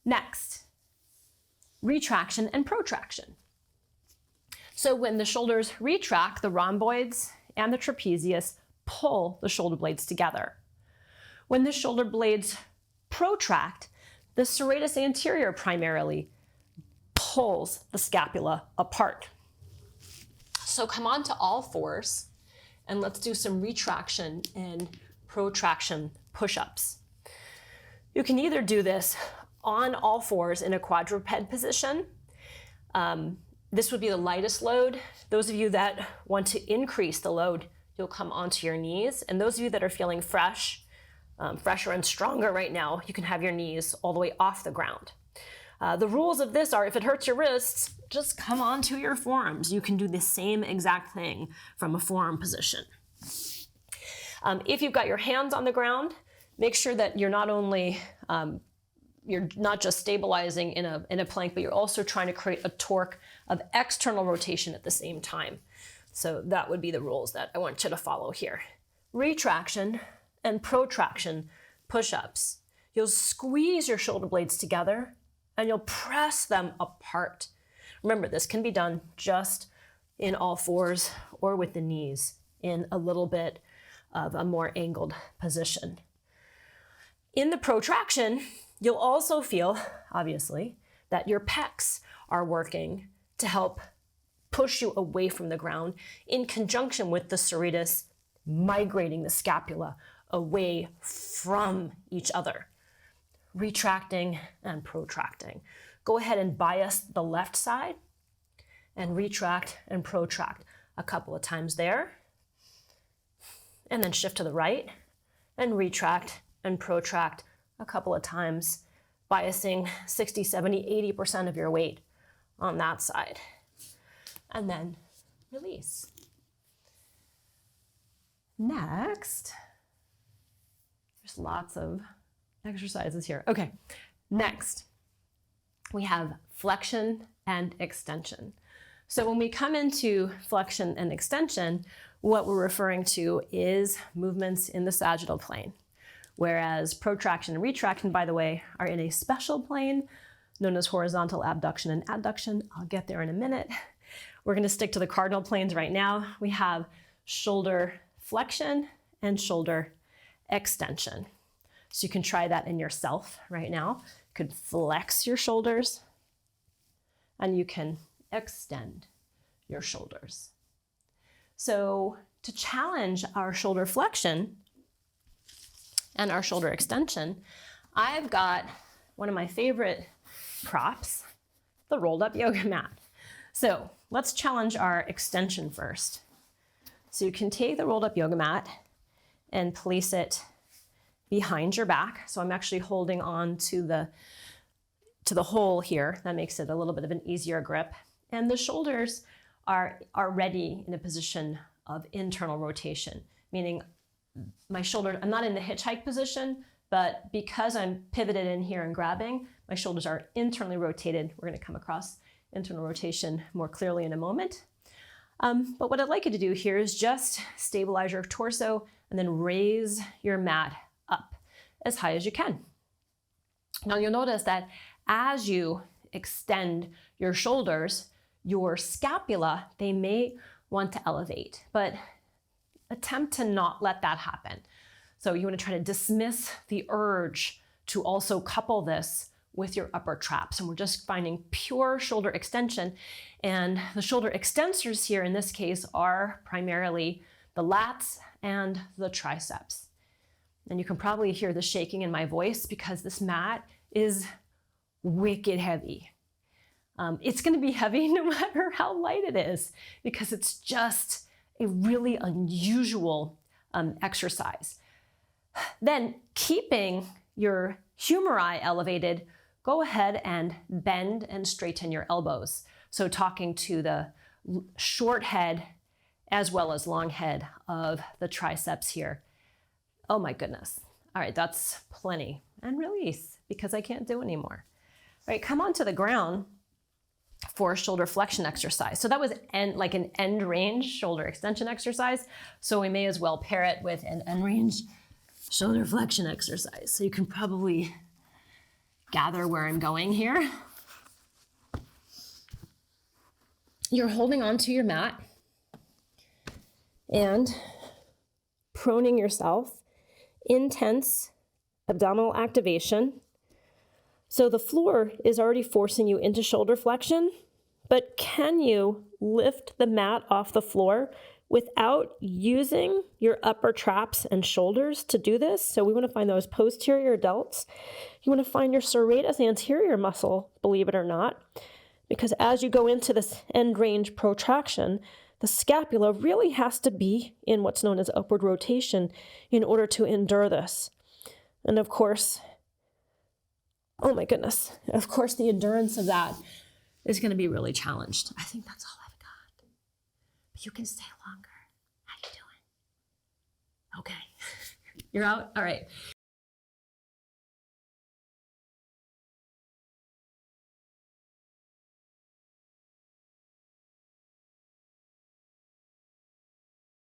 Next, retraction and protraction. So when the shoulders retract, the rhomboids and the trapezius pull the shoulder blades together. When the shoulder blades protract, the serratus anterior primarily pulls the scapula apart. So come on to all fours and let's do some retraction and protraction push-ups. You can either do this on all fours in a quadruped position. This would be the lightest load. Those of you that want to increase the load, you'll come onto your knees. And those of you that are feeling fresher and stronger right now, you can have your knees all the way off the ground. The rules of this are, if it hurts your wrists, just come onto your forearms. You can do the same exact thing from a forearm position. If you've got your hands on the ground, make sure that you're not only you're not just stabilizing in a plank, but you're also trying to create a torque of external rotation at the same time. So that would be the rules that I want you to follow here. Retraction and protraction push-ups. You'll squeeze your shoulder blades together and you'll press them apart. Remember, this can be done just in all fours or with the knees in a little bit of a more angled position. In the protraction, you'll also feel, obviously, that your pecs are working to help push you away from the ground in conjunction with the serratus migrating the scapula away from each other. Retracting and protracting. Go ahead and bias the left side and retract and protract a couple of times there. And then shift to the right and retract and protract a couple of times, biasing 60, 70, 80% of your weight on that side. And then release. Next, there's lots of exercises here. Okay, next, we have flexion and extension. So when we come into flexion and extension, what we're referring to is movements in the sagittal plane. Whereas protraction and retraction, by the way, are in a special plane known as horizontal abduction and adduction. I'll get there in a minute. We're going to stick to the cardinal planes right now. We have shoulder flexion and shoulder extension. So you can try that in yourself right now. You could flex your shoulders and you can extend your shoulders. So to challenge our shoulder flexion and our shoulder extension, I've got one of my favorite props, the rolled up yoga mat. So let's challenge our extension first. So you can take the rolled up yoga mat and place it behind your back. So I'm actually holding on to the hole here. That makes it a little bit of an easier grip. And the shoulders are already in a position of internal rotation, meaning my shoulder, I'm not in the hitchhike position, but because I'm pivoted in here and grabbing, my shoulders are internally rotated. We're going to come across internal rotation more clearly in a moment. But what I'd like you to do here is just stabilize your torso and then raise your mat up as high as you can. Now you'll notice that as you extend your shoulders, your scapula, they may want to elevate, but attempt to not let that happen. So you want to try to dismiss the urge to also couple this with your upper traps. And we're just finding pure shoulder extension. And the shoulder extensors here in this case are primarily the lats and the triceps. And you can probably hear the shaking in my voice because this mat is wicked heavy. It's going to be heavy no matter how light it is because it's just a really unusual exercise. Then keeping your humeri elevated, go ahead and bend and straighten your elbows. So talking to the short head as well as long head of the triceps here. Oh my goodness. All right, that's plenty. And release because I can't do anymore. All right, come onto the ground for a shoulder flexion exercise. So that was like an end range shoulder extension exercise. So we may as well pair it with an end range shoulder flexion exercise. So you can probably gather where I'm going here. You're holding onto your mat and proning yourself, intense abdominal activation. So the floor is already forcing you into shoulder flexion, but can you lift the mat off the floor without using your upper traps and shoulders to do this? So we want to find those posterior delts. You want to find your serratus anterior muscle, believe it or not, because as you go into this end range protraction, the scapula really has to be in what's known as upward rotation in order to endure this. And of course, oh my goodness, of course the endurance of that is going to be really challenged. I think that's all I've got. But you can stay longer. How you doing? Okay. You're out? All right.